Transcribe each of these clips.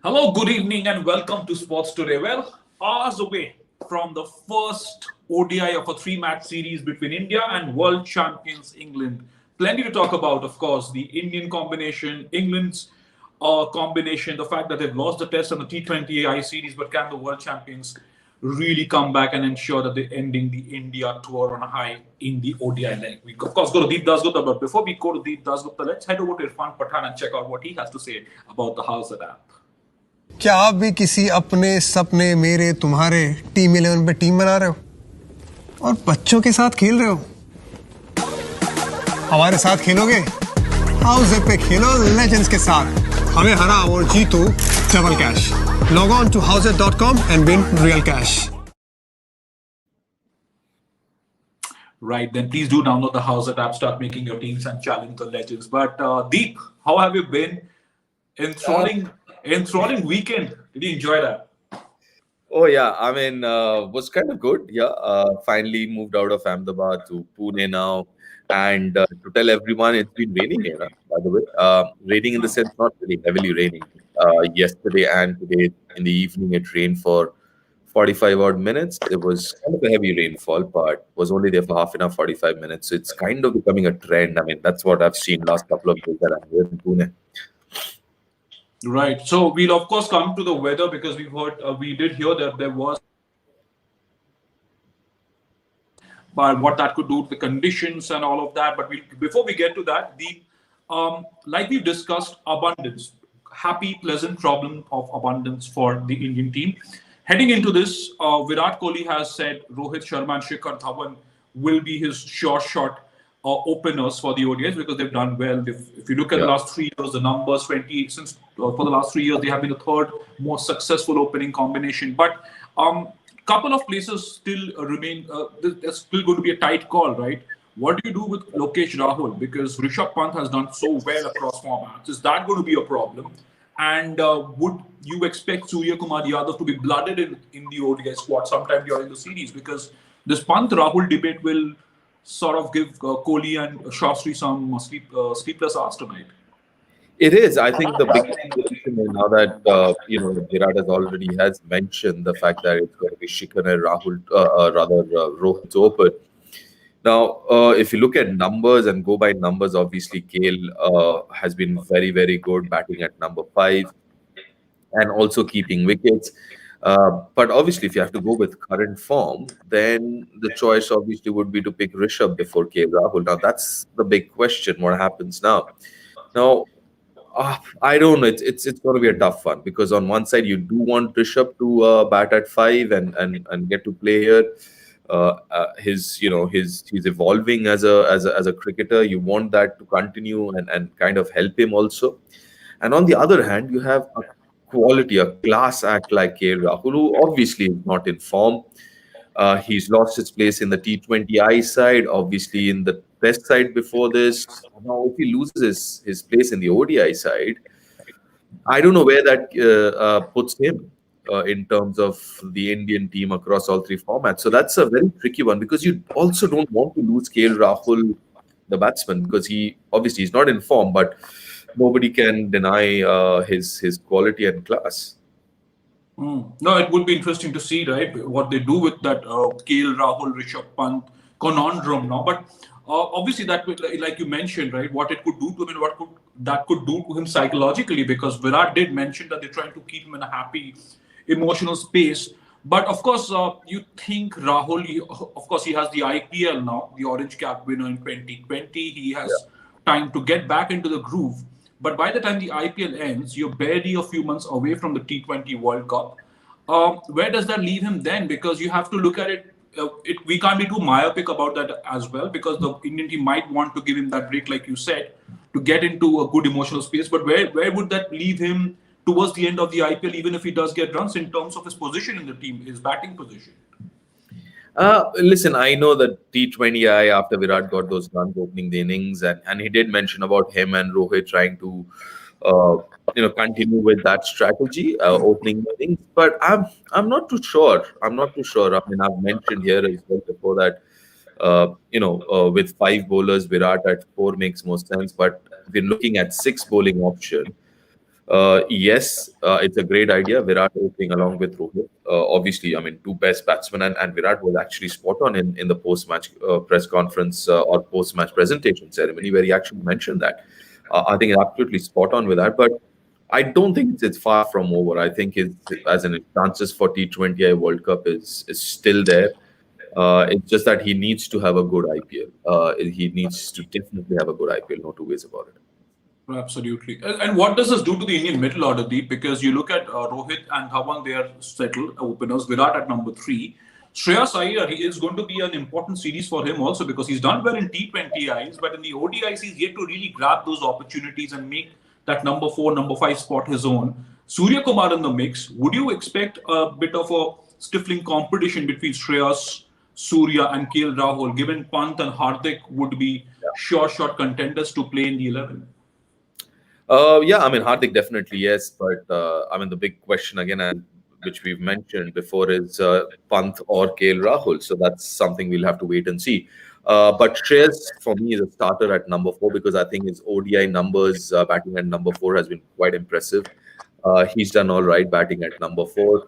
Hello, good evening, and welcome to Sports Today. Well, hours away from the first ODI of a three-match series between India and world champions England. Plenty to talk about, of course. The Indian combination, England's combination, the fact that they've lost the Test and the T20 AI series, but can the world champions really come back and ensure that they're ending the India tour on a high in the ODI leg? We, of course, go to Deep Dasgupta, but before we go to Deep Dasgupta, let's head over to Irfan Pathan and check out what he has to say about the House app. क्या आप भी किसी अपने सपने मेरे तुम्हारे team 11 पे team बना रहे हो और बच्चों के साथ खेल रहे हो? हमारे साथ खेलोगे? हाउस पे खेलो लेजेंड्स के साथ, हमें हराओ और जीतो double cash. Log on to houseit.com and win real cash. Right, then please do download the House app, start making your teams and challenge the legends. But Deep, how have you been? Enthralling weekend. Did you enjoy that? Oh yeah, I mean, was kind of good. Yeah, finally moved out of Ahmedabad to Pune now, and to tell everyone, it's been raining here. By the way, raining in the sense not really heavily raining. Yesterday and today in the evening, it rained for 45 odd minutes. It was kind of a heavy rainfall, but was only there for half an hour, 45 minutes. So it's kind of becoming a trend. I mean, that's what I've seen last couple of days that I'm here in Pune. Right. So we'll of course come to the weather because we did hear that there was, but what that could do to the conditions and all of that. But before we get to that, like we've discussed, abundance, happy, pleasant problem of abundance for the Indian team. Heading into this, Virat Kohli has said Rohit Sharma and Shikhar Dhawan will be his sure shot openers for the ODIs because they've done well. If you look at the last 3 years, the numbers 20 since for the last 3 years they have been the third most successful opening combination. But couple of places still remain. There's still going to be a tight call, right? What do you do with Lokesh Rahul? Because Rishabh Pant has done so well across formats. Is that going to be a problem? And would you expect Surya Kumar Yadav to be blooded in the ODI squad sometime during the series? Because this Pant Rahul debate will sort of give Kohli and Shastri some sleepless hours tonight. It is. I think the big thing now that Virat has mentioned the fact that it's going to be Shikhar and Rahul, Rohit's open. Now, if you look at numbers and go by numbers, obviously KL has been very, very good batting at number 5 and also keeping wickets. But obviously, if you have to go with current form, then the choice obviously would be to pick Rishabh before KL Rahul. Now, that's the big question. What happens now? Now, I don't know. It's going to be a tough one because on one side you do want Rishabh to bat at 5 and get to play here. He's evolving as a cricketer. You want that to continue and kind of help him also. And on the other hand, you have a class act like KL Rahul, who obviously is not in form. He's lost his place in the T20I side, obviously in the Test side before this. Now, if he loses his place in the ODI side, I don't know where that puts him in terms of the Indian team across all 3 formats. So that's a very tricky one because you also don't want to lose KL Rahul, the batsman, because he's not in form, but nobody can deny his quality and class. No, it would be interesting to see, right, what they do with that KL Rahul, Rishabh Pant conundrum now. But obviously, that like you mentioned, right, what it could do to him and what that could do to him psychologically, because Virat did mention that they're trying to keep him in a happy, emotional space. But of course, you think Rahul, of course, he has the IPL now, the Orange Cap winner in 2020. He has time to get back into the groove. But by the time the IPL ends, you're barely a few months away from the T20 World Cup. Where does that leave him then? Because you have to look at it. We can't be too myopic about that as well, because the Indian team might want to give him that break, like you said, to get into a good emotional space. But where would that leave him towards the end of the IPL, even if he does get runs in terms of his position in the team, his batting position? Listen, I know that T20I after Virat got those runs opening the innings, and he did mention about him and Rohit trying to continue with that strategy, opening the innings. But I'm not too sure. I mean, I've mentioned here as well before that with 5 bowlers, Virat at 4 makes more sense. But we're looking at 6 bowling option. Yes, it's a great idea. Virat opening along with Rohit. Obviously, I mean, two best batsmen, and Virat was actually spot on in the post-match press conference or post-match presentation ceremony where he actually mentioned that. I think it's absolutely spot on with that. But I don't think it's far from over. I think it's as in chances for T20I World Cup is still there. It's just that he needs to have a good IPL. He needs to definitely have a good IPL. No two ways about it. Absolutely. And what does this do to the Indian middle order, Deep? Because you look at Rohit and Dhawan, they are settled openers. Virat at number three. Shreyas Iyer, he is going to be an important series for him also because he's done well in T20Is, but in the ODIs, he's yet to really grab those opportunities and make that number four, number five spot his own. Surya Kumar in the mix. Would you expect a bit of a stifling competition between Shreyas, Surya, and KL Rahul, given Pant and Hardik would be sure shot contenders to play in the 11? Yeah, I mean, Hardik definitely yes, but I mean, the big question again, and which we've mentioned before, is Pant or KL Rahul. So that's something we'll have to wait and see. But Shreyas, for me, is a starter at number four because I think his ODI numbers, batting at number four, has been quite impressive. He's done all right batting at number four.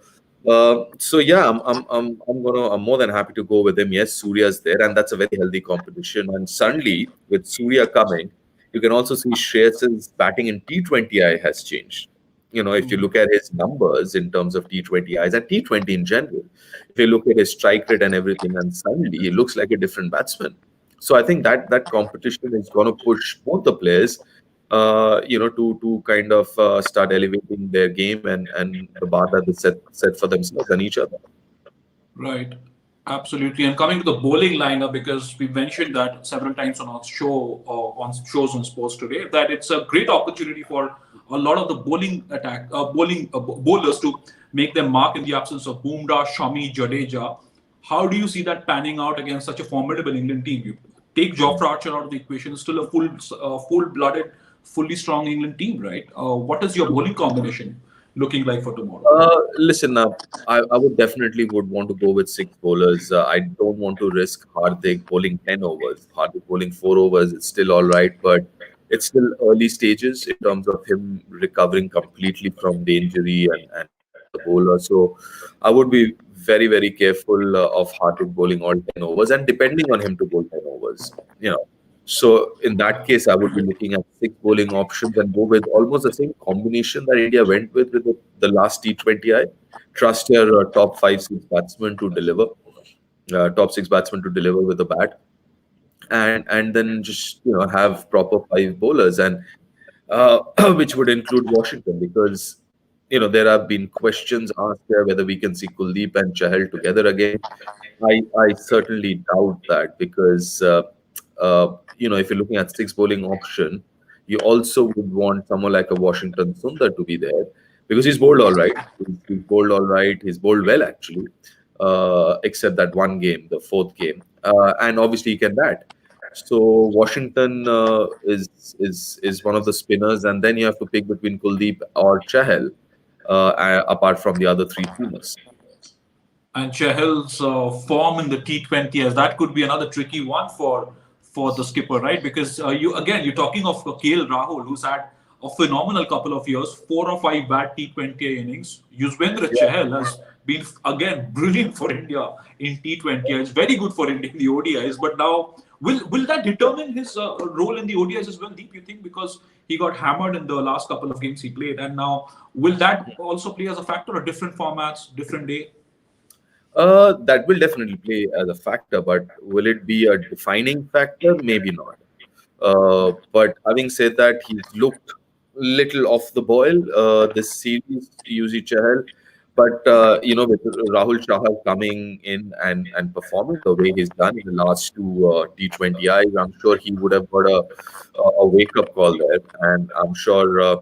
So yeah, I'm more than happy to go with him. Yes, Surya's there, and that's a very healthy competition. And suddenly, with Surya coming, you can also see Shreyas's batting in T20I has changed. You know, if you look at his numbers in terms of T20Is and T20 in general, if you look at his strike rate and everything, and suddenly he looks like a different batsman. So I think that competition is going to push both the players, to kind of start elevating their game and the bar that they set for themselves and each other. Right. Absolutely. And coming to the bowling lineup, because we mentioned that several times on our show, on shows on sports today, that it's a great opportunity for a lot of the bowlers to make their mark in the absence of Bumrah, Shami, Jadeja. How do you see that panning out against such a formidable England team? You take Jofra Archer out of the equation, still a full-blooded, fully strong England team, right? What is your bowling combination looking like for tomorrow? Listen, I would definitely would want to go with six bowlers. I don't want to risk Hardik bowling 10 overs. Hardik bowling 4 overs, it's still all right, but it's still early stages in terms of him recovering completely from the injury and the bowler. So I would be very, very careful of Hardik bowling all 10 overs and depending on him to bowl 10 overs. You know, so in that case, I would be looking at six bowling options and go with almost the same combination that India went with the last T20I. Trust your top five, six batsmen to deliver, top six batsmen to deliver with the bat, and then just have proper five bowlers and which would include Washington because there have been questions asked there whether we can see Kuldeep and Chahal together again. I certainly doubt that because. If you're looking at six bowling option, you also would want someone like a Washington Sundar to be there because he's bowled all right. He's bowled all right. He's bowled well actually, except that one game, the fourth game, and obviously he can bat. So Washington is one of the spinners, and then you have to pick between Kuldeep or Chahal, apart from the other three spinners. And Chahal's form in the T20s, that could be another tricky one for the skipper, right? Because you're talking of KL Rahul, who's had a phenomenal couple of years, 4 or 5 bad T20 innings. Yuzvendra Chahal has been again brilliant for India in T20. It's very good for India in the ODIs, but now will that determine his role in the ODIs as well, Deep? You think because he got hammered in the last couple of games he played, and now will that also play as a factor, or different formats, different day? That will definitely play as a factor, but will it be a defining factor? Maybe not. But having said that, he's looked little off the boil this series, Yuzi Chahal. But with Rahul Chahal coming in and performing the way he's done in the last two T20Is, I'm sure he would have got a wake up call there, and I'm sure.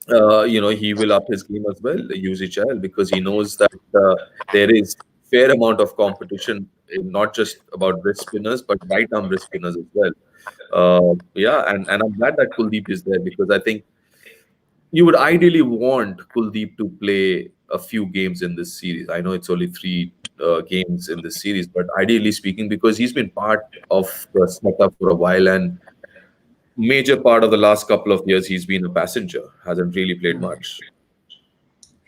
He will up his game as well, Yuzi Chahal, because he knows that there is fair amount of competition, not just about wrist spinners, but right arm wrist spinners as well. And I'm glad that Kuldeep is there because I think you would ideally want Kuldeep to play a few games in this series. I know it's only 3 games in this series, but ideally speaking, because he's been part of the setup for a while and major part of the last couple of years, he's been a passenger, hasn't really played much.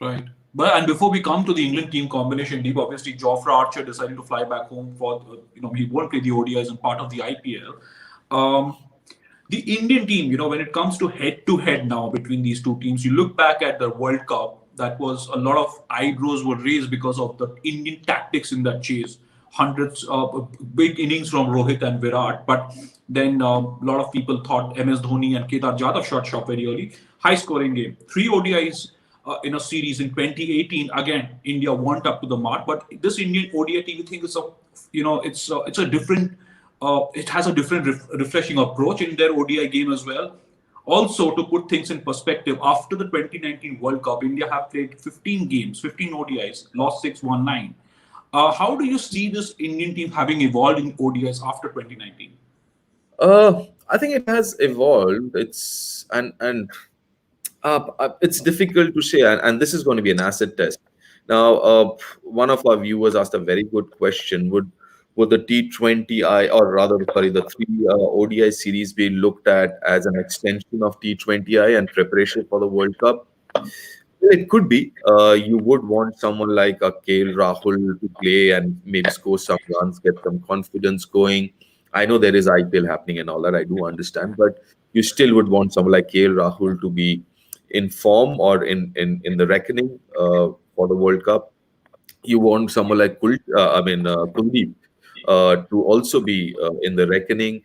Right. But and before we come to the England team combination, Deep, obviously Jofra Archer decided to fly back home for he won't play the ODIs and part of the IPL. Um, the Indian team, when it comes to head now between these two teams, you look back at the World Cup. That was a lot of eyebrows were raised because of the Indian tactics in that chase. Hundreds of big innings from Rohit and Virat, but then a lot of people thought MS Dhoni and Kedar Jadhav shot very early. High scoring game. Three ODIs in a series in 2018. Again, India weren't up to the mark, but this Indian ODI team, we think it's a different. It has a different refreshing approach in their ODI game as well. Also, to put things in perspective, after the 2019 World Cup, India have played 15 games, 15 ODIs, lost 6, won 9. How do you see this Indian team having evolved in ODIs after 2019? I think it has evolved. It's difficult to say, and this is going to be an acid test. Now, one of our viewers asked a very good question: Would the T20I, or rather, sorry, the three ODI series be looked at as an extension of T20I and preparation for the World Cup? Well, it could be. You would want someone like a KL Rahul to play and maybe score some runs, get some confidence going. I know there is IPL happening and all that. I do understand, but you still would want someone like KL Rahul to be in form or in the reckoning for the World Cup. You want someone like Kuldeep to also be in the reckoning.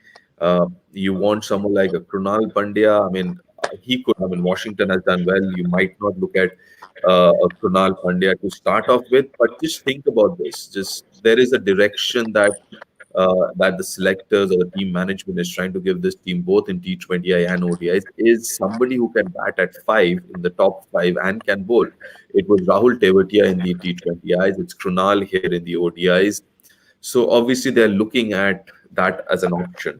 You want someone like a Krunal Pandya. I mean, he could. I mean, Washington has done well. You might not look at a Krunal Pandya to start off with, but just think about this. Just there is a direction that the selectors or the team management is trying to give this team, both in T20I and ODIs, is somebody who can bat at 5 in the top 5 and can bowl. It was Rahul Tewatia in the T20Is. It's Krunal here in the ODIs. So obviously they're looking at that as an option.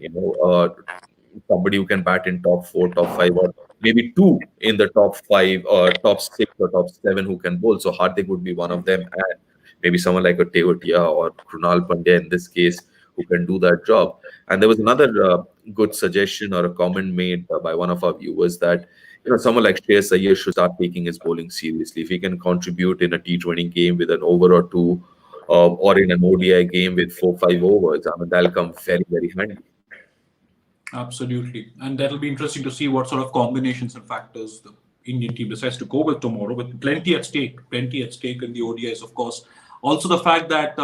Somebody who can bat in top 4, top 5, or maybe 2 in the top 5 or top 6 or top 7 who can bowl. So Hardik would be one of them, and maybe someone like a Tewatia or Krunal Pandya in this case who can do that job. And there was another good suggestion or a comment made by one of our viewers that someone like Shreyas Iyer should start taking his bowling seriously. If he can contribute in a T20 game with an over or two, or in an ODI game with 4-5 overs, I mean, that'll come very, very handy. Absolutely. And that'll be interesting to see what sort of combinations and factors the Indian team decides to go with tomorrow, with plenty at stake in the ODIs, of course. Also, the fact that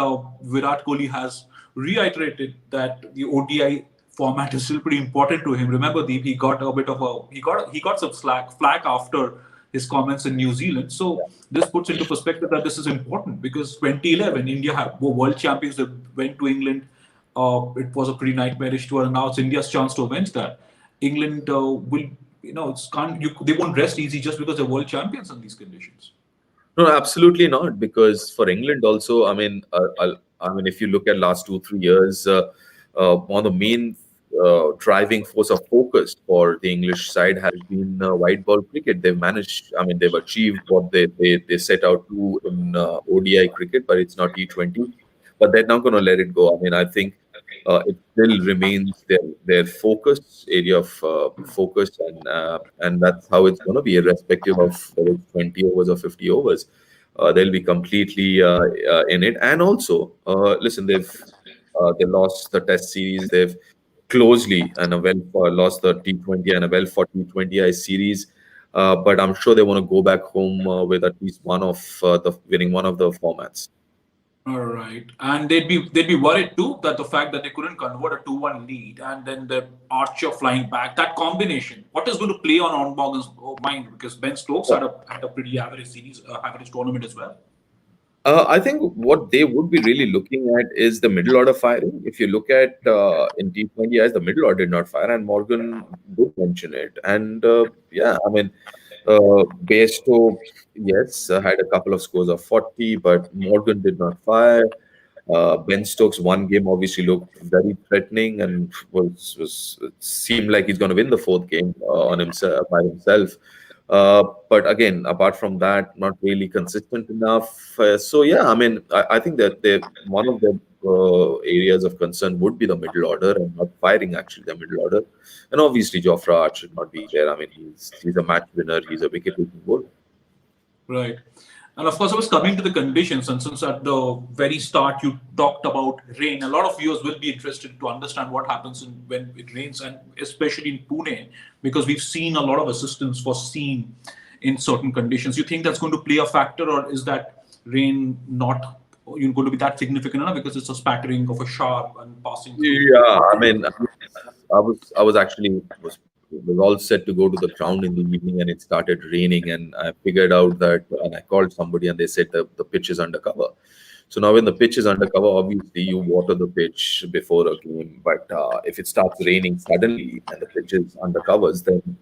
Virat Kohli has reiterated that the ODI format is still pretty important to him. Remember, he got a bit of he got some flack after his comments in New Zealand. So this puts into perspective that this is important, because 2011 India were world champions. They went to England. It was a pretty nightmarish tour, and now it's India's chance to avenge that. England will, they won't rest easy just because they're world champions in these conditions. No, absolutely not. Because for England also, if you look at last 2-3 years, one of the main driving force of focus for the English side has been white ball cricket. They've managed, they've achieved what they set out to in ODI cricket, but it's not T20. But they're not going to let it go. I think it still remains their focus area of focus, and that's how it's going to be, irrespective of whether it's 20 overs or 50 overs. They'll be completely in it. And also, listen, they lost the Test series. They've closely and lost the T20 and a well for T20I series. But I'm sure they want to go back home with at least winning one of the formats. All right, and they'd be worried too that the fact that they couldn't convert a 2-1 lead, and then the Archer flying back, that combination, what is going to play on Morgan's mind? Because Ben Stokes had a pretty average series, average tournament as well. I think what they would be really looking at is the middle order firing. If you look at in T20Is, the middle order did not fire, and Morgan did mention it. And Bairstow, yes, had a couple of scores of 40, but Morgan did not fire. Ben Stokes' one game obviously looked very threatening and seemed like he's going to win the 4th game by himself. But again, apart from that, not really consistent enough. I think that one of the areas of concern would be the middle order and not firing actually the middle order. And obviously, Jofra Archer should not be there. I mean, he's a match winner. He's a wicket-taking bowler. Right. And of course, I was coming to the conditions, and since at the very start you talked about rain, a lot of viewers will be interested to understand what happens when it rains, and especially in Pune, because we've seen a lot of assistance for seam in certain conditions. You think that's going to play a factor, or is that rain not going to be that significant enough because it's a spattering of a shower and passing through? Yeah, I mean, I was actually was all set to go to the ground in the evening, and it started raining, and I figured out that, and I called somebody, and they said the pitch is undercover. So now when the pitch is undercover, obviously you water the pitch before a game, but if it starts raining suddenly and the pitch is undercovers, then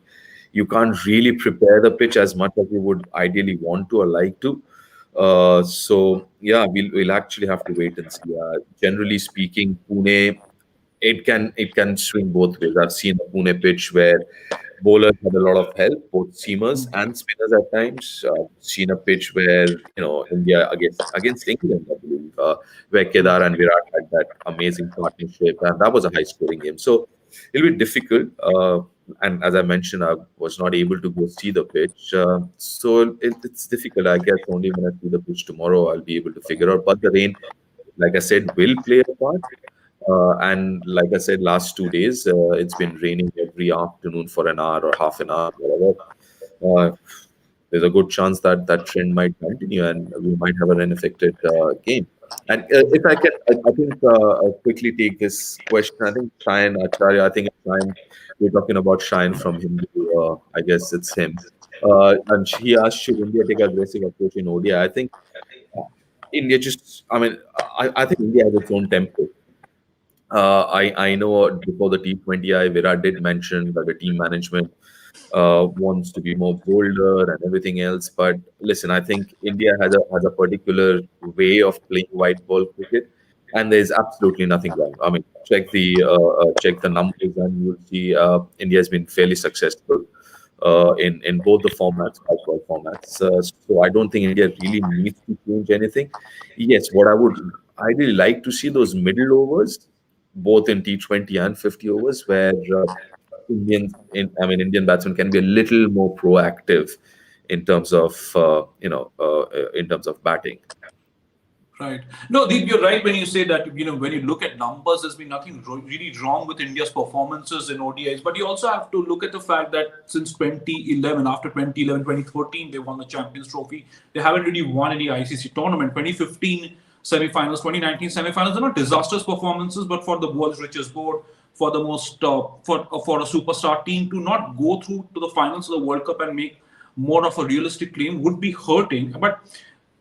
you can't really prepare the pitch as much as you would ideally want to or like to. So yeah, we'll actually have to wait and see. Generally speaking, Pune, it can swing both ways. I've seen a Pune pitch where bowlers had a lot of help, both seamers and spinners at times. Seen a pitch where India against England, I believe, where Kedar and Virat had that amazing partnership, and that was a high-scoring game. So it'll be difficult. And as I mentioned, I was not able to go see the pitch, so it's difficult. I guess only when I see the pitch tomorrow, I'll be able to figure out. But the rain, like I said, will play a part. And like I said, last 2 days, it's been raining every afternoon for an hour or half an hour, whatever. There's a good chance that that trend might continue, and we might have an unaffected game. And if I can, I think I'll quickly take this question. I think Shayan Acharya, I think it's Shayan, we're talking about Shayan from Hindu. I guess it's him. And he asked, should India take an aggressive approach in ODI? I think India just, I think India has its own tempo. I know before the T20I, Virat did mention that the team management wants to be more bolder and everything else. But listen, I think India has a particular way of playing white ball cricket, and there's absolutely nothing wrong. I mean, check the numbers, and you'll see India has been fairly successful in both the formats, white ball formats. So I don't think India really needs to change anything. Yes, what I would ideally like to see those middle overs, both in T20 and 50 overs, where Indian batsmen can be a little more proactive in terms of batting. Right. No, Deep, you're right when you say that, when you look at numbers, there's been nothing really wrong with India's performances in ODIs. But you also have to look at the fact that since 2011, after 2011, 2013, they won the Champions Trophy. They haven't really won any ICC tournament. 2015 semi-finals, 2019 semi-finals, they're not disastrous performances, but for the world's richest board, for the most, for a superstar team to not go through to the finals of the World Cup and make more of a realistic claim would be hurting. But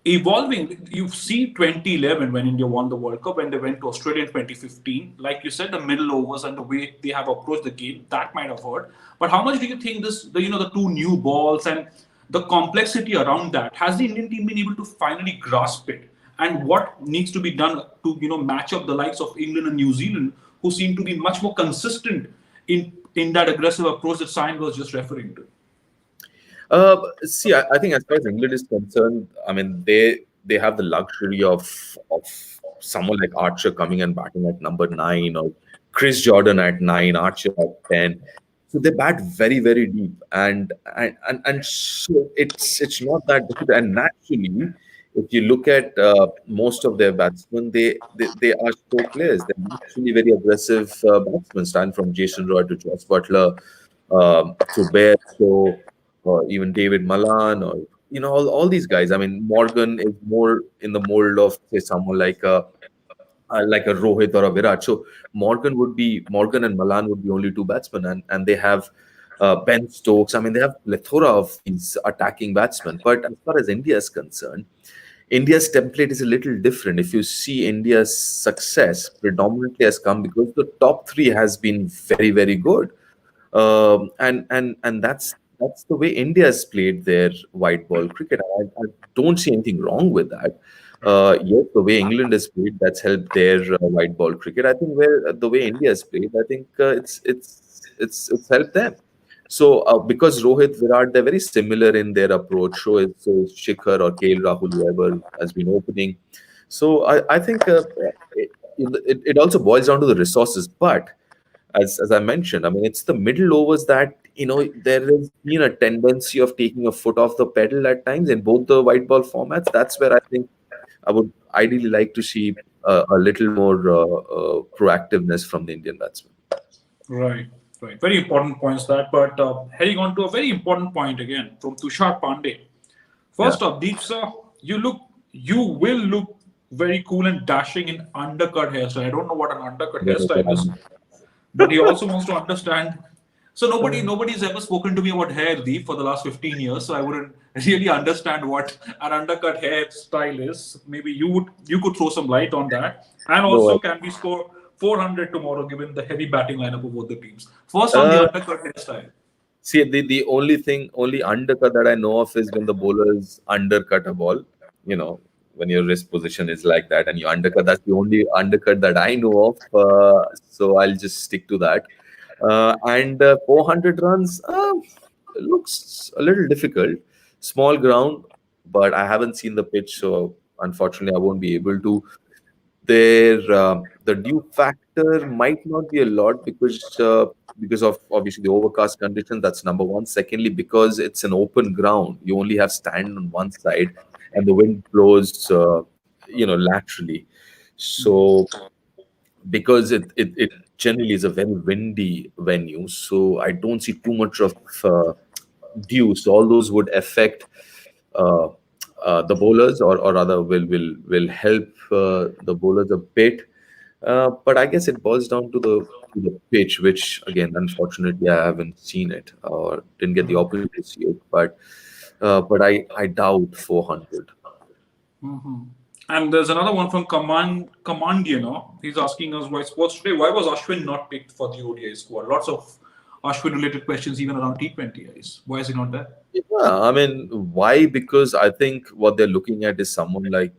evolving, you see 2011 when India won the World Cup, when they went to Australia in 2015, like you said, the middle overs and the way they have approached the game, that might have hurt. But how much do you think the two new balls and the complexity around that, has the Indian team been able to finally grasp it? And what needs to be done to match up the likes of England and New Zealand, who seem to be much more consistent in that aggressive approach that Sain was just referring to? See, I think as far as England is concerned, I mean, they have the luxury of someone like Archer coming and batting at number 9, or Chris Jordan at 9, Archer at 10. So they bat very, very deep, and so it's not that difficult. And naturally, if you look at most of their batsmen, they are stroke players. They're actually very aggressive batsmen, starting from Jason Roy to Josh Butler to Bear. So even David Malan, or all these guys. I mean, Morgan is more in the mold of, say, someone like a Rohit or a Virat. So Morgan and Malan would be only two batsmen, and they have Ben Stokes. I mean, they have plethora of these attacking batsmen. But as far as India is concerned, India's template is a little different. If you see, India's success predominantly has come because the top 3 has been very, very good, and that's the way India has played their white ball cricket. I don't see anything wrong with that. Yes, the way England has played, that's helped their white ball cricket. I think the way India has played, I think it's helped them. So because Rohit, Virat, they're very similar in their approach. So it's Shikhar or KL Rahul, whoever has been opening. So I think it also boils down to the resources. But as I mentioned, I mean, it's the middle overs that, there has been a tendency of taking a foot off the pedal at times in both the white ball formats. That's where I think I would ideally like to see a little more proactiveness from the Indian batsmen. Right, right. Very important points that. But heading on to a very important point again from Tushar Pandey. First Yeah. up, Deep sir, you will look very cool and dashing in undercut hairstyle. I don't know what an undercut hairstyle is, but he also wants to understand. So nobody's ever spoken to me about hair, Deep, for the last 15 years. So I wouldn't really understand what an undercut hairstyle is. Maybe you could throw some light on that. And also, No, can we score 400 tomorrow given the heavy batting lineup of both the teams? First on the uh, undercut hairstyle. see, the only undercut that I know of is when the bowlers undercut a ball. When your wrist position is like that and you undercut. That's the only undercut that I know of. So I'll just stick to that. And 400 runs looks a little difficult. Small ground, but I haven't seen the pitch, so unfortunately I won't be able to. The dew factor might not be a lot because of obviously the overcast condition. That's number one. Secondly, because it's an open ground, you only have stand on one side, and the wind blows laterally. So because it generally is a very windy venue, so I don't see too much of dew. So all those would affect uh, the bowlers, or rather will help the bowlers a bit. But I guess it boils down to the pitch, which again, unfortunately, I haven't seen it or didn't get the opportunity to see it. But I doubt 400. And there's another one from Command. He's asking us why sports today. Why was Ashwin not picked for the ODI squad? Lots of Ashwin-related questions even around T20Is. Why is he not there? Yeah, I mean, why? Because I think what they're looking at is someone like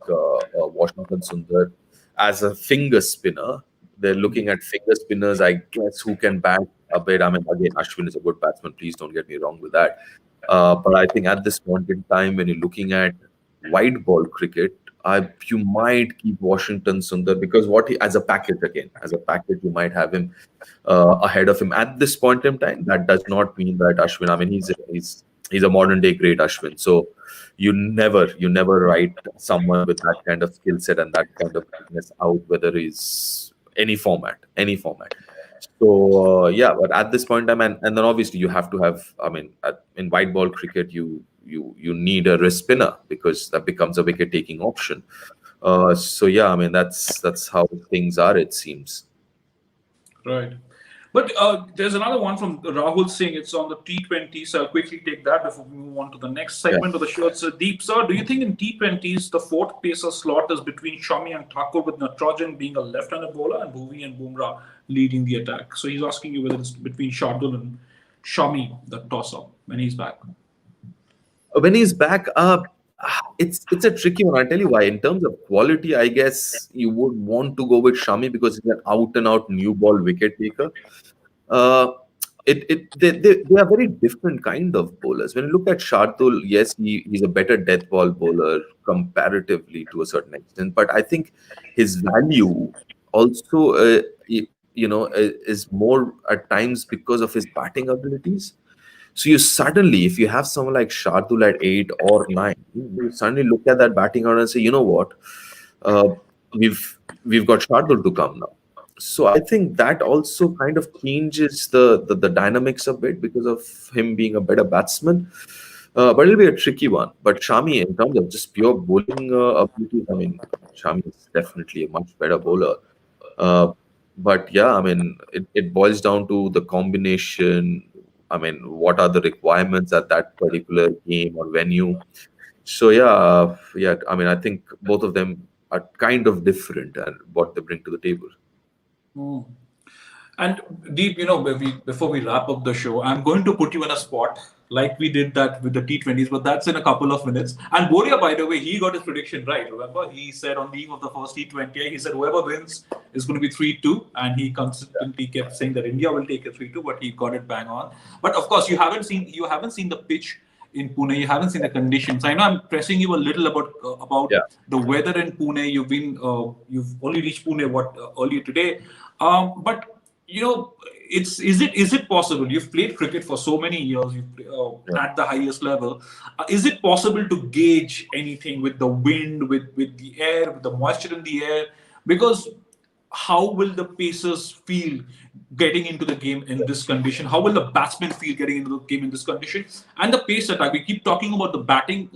Washington Sundar as a finger spinner. They're looking at finger spinners, I guess, who can bat a bit. I mean, again, Ashwin is a good batsman. Please don't get me wrong with that. But I think at this point in time, when you're looking at white ball cricket, you might keep Washington Sundar because as a package, you might have him ahead of him at this point in time. That does not mean that Ashwin. I mean, he's a modern day great Ashwin. So you never write someone with that kind of skill set and that kind of fitness out, whether he's any format. So yeah, but at this point in time, and then obviously you have to have. I mean, in white ball cricket, you need a wrist spinner because that becomes a wicket taking option. So yeah, I mean that's how things are. It seems. Right. But there's another one from Rahul Singh. It's on the T20, so I'll quickly take that before we move on to the next segment of the show. It's Deep sir, do you think in T20s the fourth pacer slot is between Shami and Thakur, with Natrojan being a left-handed bowler and Bhuvi and Bumrah leading the attack? So he's asking you whether it's between Shardul and Shami, the toss-up, when he's back. When he's back, it's a tricky one. I'll tell you why. In terms of quality, I guess you would want to go with Shami because he's an out-and-out new ball wicket taker. They are very different kind of bowlers. When you look at Shardul, yes, he's a better death ball bowler comparatively to a certain extent, but I think his value also, is more at times because of his batting abilities. So you suddenly, if you have someone like Shardul at 8 or 9, you suddenly look at that batting order and say, you know what, we've got Shardul to come now. So I think that also kind of changes the dynamics a bit because of him being a better batsman. But it'll be a tricky one. But Shami, in terms of just pure bowling abilities, I mean, Shami is definitely a much better bowler. But yeah, I mean, it boils down to the combination. I mean, what are the requirements at that particular game or venue? So yeah. I mean, I think both of them are kind of different and what they bring to the table. And Deep, before we wrap up the show, I'm going to put you in a spot like we did that with the T20s, but that's in a couple of minutes. And Boria, by the way, he got his prediction right. Remember, he said on the eve of the first T20, he said whoever wins is going to be 3-2, and he consistently kept saying that India will take a 3-2, but he got it bang on. But of course, you haven't seen the pitch in Pune. You haven't seen the conditions. I know I'm pressing you a little about Yeah. the weather in Pune. You've only reached Pune earlier today, but is it possible? You've played cricket for so many years. At the highest level. Is it possible to gauge anything with the wind, with the air, with the moisture in the air? Because how will the pacers feel getting into the game in this condition? How will the batsmen feel getting into the game in this condition? And the pace attack. We keep talking about the batting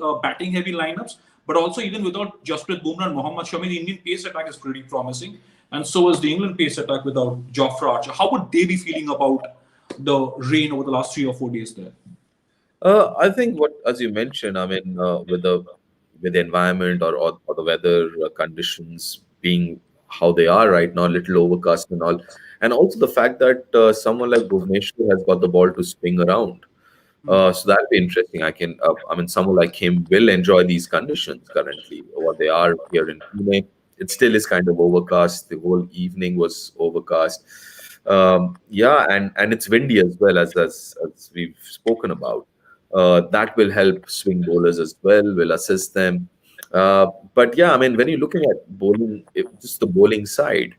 heavy lineups, but also even without Jasprit Bumrah and Mohammad Shami, the Indian pace attack is pretty promising. And so is the England pace attack without Jofra Archer. How would they be feeling about the rain over the last 3 or 4 days there? I think what, as you mentioned, I mean, with the environment or the weather conditions being how they are right now, a little overcast and all, and also the fact that someone like Bhuvneshwar has got the ball to swing around. So that'll be interesting. I mean, someone like him will enjoy these conditions currently, what they are here in Pune. It still is kind of overcast. The whole evening was overcast. Yeah, and it's windy as well as we've spoken about. That will help swing bowlers as well, will assist them. But yeah, I mean, when you're looking at bowling, just the bowling side,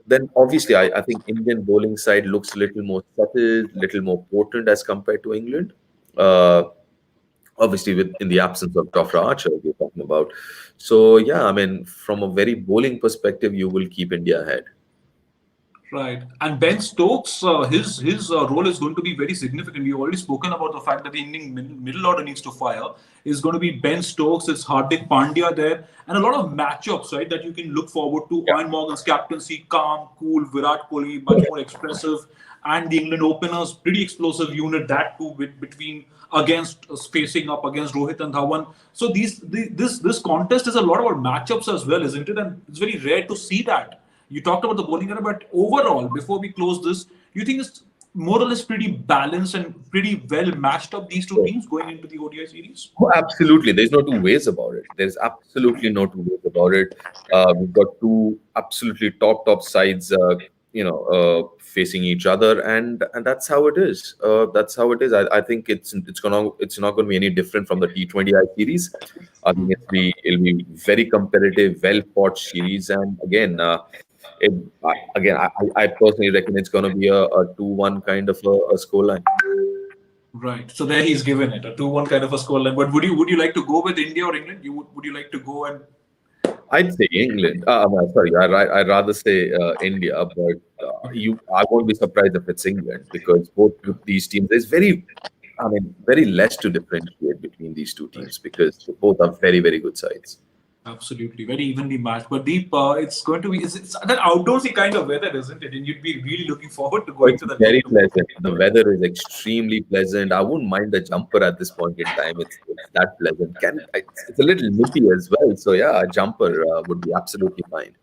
then obviously I think Indian bowling side looks a little more subtle, little more potent as compared to England. Uh, Obviously, in the absence of Jofra Archer, we're talking about. So yeah, I mean, from a very bowling perspective, you will keep India ahead. Right. And Ben Stokes, his role is going to be very significant. We've already spoken about the fact that the Indian middle order needs to fire. Is going to be Ben Stokes, it's Hardik Pandya there, and a lot of matchups, right, that you can look forward to. Ian Morgan's captaincy, calm, cool, Virat Kohli, much more expressive, and the England openers, pretty explosive unit, that too, between against facing up against Rohit and Dhawan. So this contest is a lot about matchups as well, isn't it? And it's very rare to see that. You talked about the bowling era, but overall, before we close this, you think it's more or less pretty balanced and pretty well matched up, these two teams going into the ODI series? Oh, absolutely. There's no two ways about it. There's absolutely no two ways about it. We've got two absolutely top sides, facing each other, and that's how it is. That's how it is. I think it's not going to be any different from the T20I series. I think it'll be very competitive, well fought series, and again. I personally reckon it's going to be a 2-1 kind of a scoreline. Right. So there he's given it a 2-1 kind of a scoreline. But would you like to go with India or England? Would you like to go and? I'd say England. Sorry, I'd rather say India, but I won't be surprised if it's England because both of these teams, there's very less to differentiate between these two teams because both are very, very good sides. Absolutely, very evenly matched. But Deep, it's going to be it's that outdoorsy kind of weather, isn't it? And you'd be really looking forward to going to that. Very pleasant. The weather is extremely pleasant. I wouldn't mind the jumper at this point in time. It's that pleasant. It's a little nippy as well. So yeah, a jumper would be absolutely fine.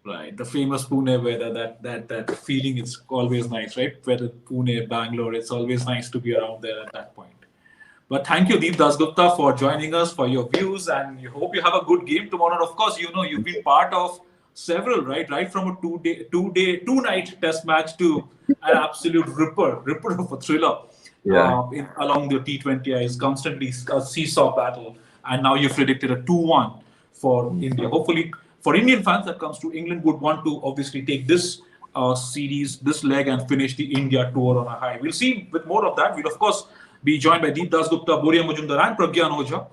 Right, the famous Pune weather. That feeling is always nice, right? Whether Pune, Bangalore, it's always nice to be around there at that point. But thank you, Deep Dasgupta, for joining us, for your views, and you hope you have a good game tomorrow. And of course, you've been part of several, right from a two-night test match to an absolute ripper of a thriller. Yeah. Along the T20Is, constantly a seesaw battle, and now you've predicted a 2-1 for India. Hopefully, for Indian fans that comes to England, would want to obviously take this series, this leg, and finish the India tour on a high. We'll see with more of that. We'll of course be joined by Deep Dasgupta, Boria Majumdar and Pragyan Ojha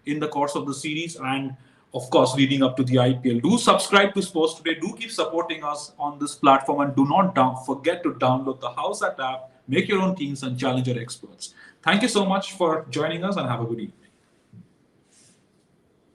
in the course of the series and, of course, leading up to the IPL. Do subscribe to Sports Today. Do keep supporting us on this platform and do not forget to download the House app, make your own teams and challenge your experts. Thank you so much for joining us and have a good evening.